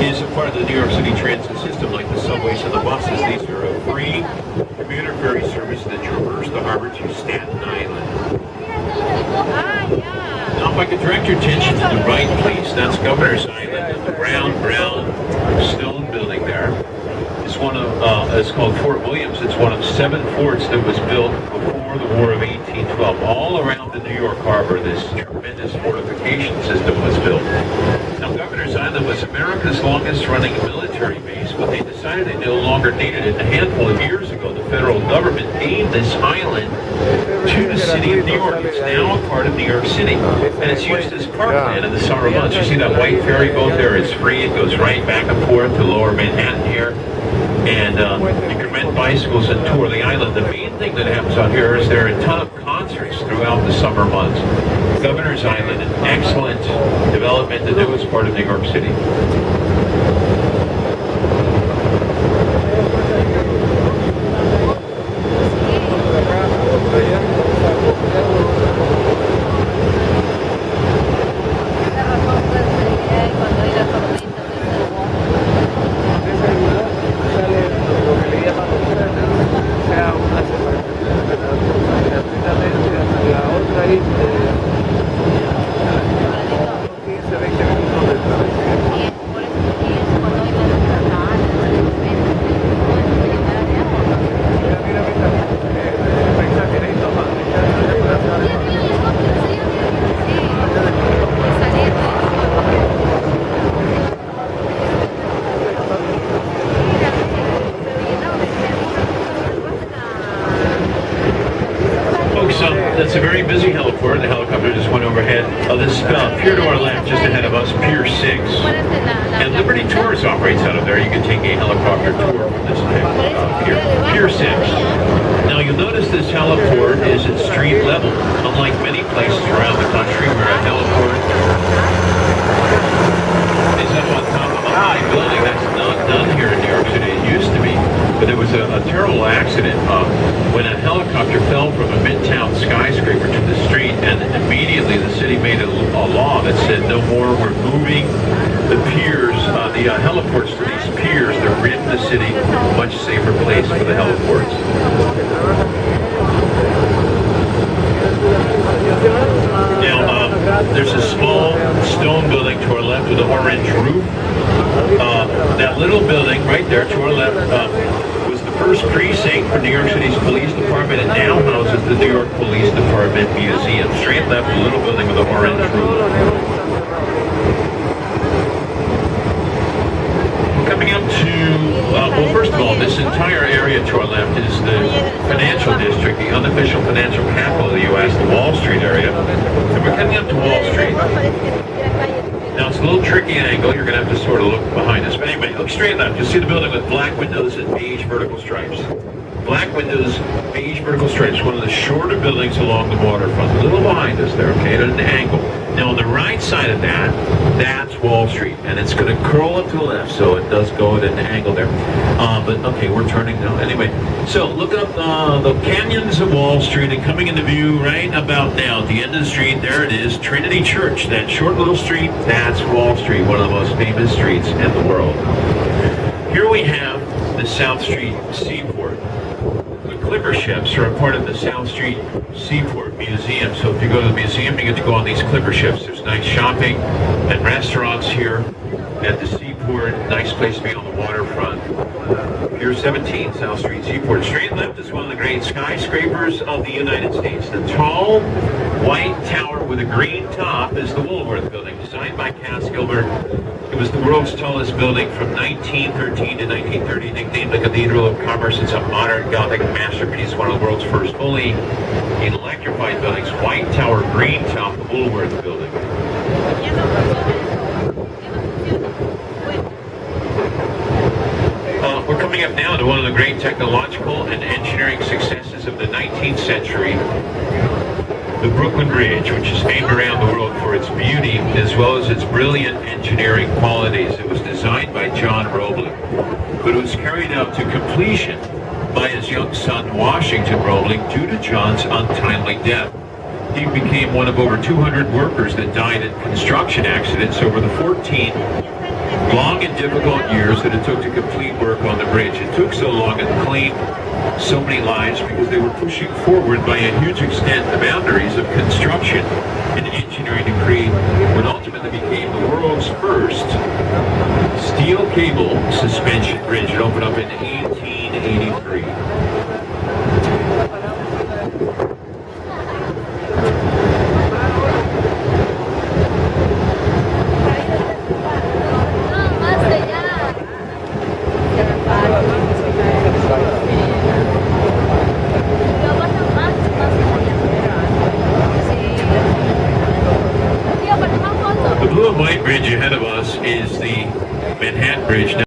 is a part of the New York City transit system, like the subways and the buses. These are a free commuter ferry service that traverse the harbor to Staten Island. Now, if I could direct your attention to the right, please, that's Governor's Island, and the brown stone building there. It's called Fort Williams. It's one of 7 forts that was built before the War of 1812. All around the New York Harbor, this tremendous fortification system was built. Now, Governor's Island was America's longest running military base, but they decided they no longer needed it. A handful of years ago, the federal government gave this island to the city of New York. It's now a part of New York City, and it's used as parkland in the summer months. You see that white ferry boat there? It's free. It goes right back and forth to Lower Manhattan here. And you can rent bicycles and tour the island. The main thing that happens out here is there are a ton of concerts throughout the summer months. Governor's Island, an excellent development, the newest part of New York City. That's a very busy heliport. The helicopter just went overhead. This pier to our left, just ahead of us, Pier 6. And Liberty Tours operates out of there. You can take a helicopter tour from this Pier 6. Now you'll notice this heliport is at street level, unlike many places around the country where a heliport is up on top of a high building. That's not done here in New York City. It used to be. But there was a terrible accident when a helicopter fell from a midtown skyscraper to the street, and immediately the city made a law that said no more. We're moving the piers, the heliports to these piers. They're in the city, much safer place for the heliports. Now, there's a small stone building to our left with an orange roof. That little building right there to our left was the first precinct for New York City's police department. It now houses the New York Police Department Museum. Straight left, a little building with an orange roof. Coming up to, well, first of all, this entire area to our left is the financial district, the unofficial financial capital of the U.S., the Wall Street area. And we're coming up to Wall Street. Now, it's a little tricky angle. You're going to have to sort of look behind us. But anyway, look straight left. You'll see the building with black windows and beige vertical stripes. Black windows, beige vertical stripes, one of the shorter buildings along the waterfront. A little behind us there, okay, at an angle. Now, on the right side of that, that's Wall Street, and it's going to curl up to the left, so it does go at an angle there. But, okay, we're turning now. Anyway, so look up the canyons of Wall Street, and coming into view right about now, at the end of the street, there it is, Trinity Church. That short little street, that's Wall Street, one of the most famous streets in the world. Here we have the South Street Seaport. The clipper ships are a part of the South Street Seaport Museum. So if you go to the museum, you get to go on these clipper ships. There's nice shopping and restaurants here at the seaport. Nice place to be on the waterfront. Pier 17, South Street Seaport. Straight left is one of the great skyscrapers of the United States. The tall white tower with a green top is the Woolworth Building, designed by Cass Gilbert. It was the world's tallest building from 1913 to 1930, nicknamed the Cathedral of Commerce. It's a modern Gothic masterpiece, one of the world's first fully electrified buildings. White tower, green top, the Woolworth Building. We're coming up now to one of the great technological and engineering successes of the 19th century. The Brooklyn Bridge, which is famed around the world for its beauty as well as its brilliant engineering qualities. It was designed by John Roebling, but it was carried out to completion by his young son Washington Roebling due to John's untimely death. He became one of over 200 workers that died in construction accidents over the 14 long and difficult years that it took to complete work on the bridge. It took so long and claimed so many lives because they were pushing forward by a huge extent the boundaries of construction and engineering to create what ultimately became the world's first steel cable suspension bridge. It opened up in 1883.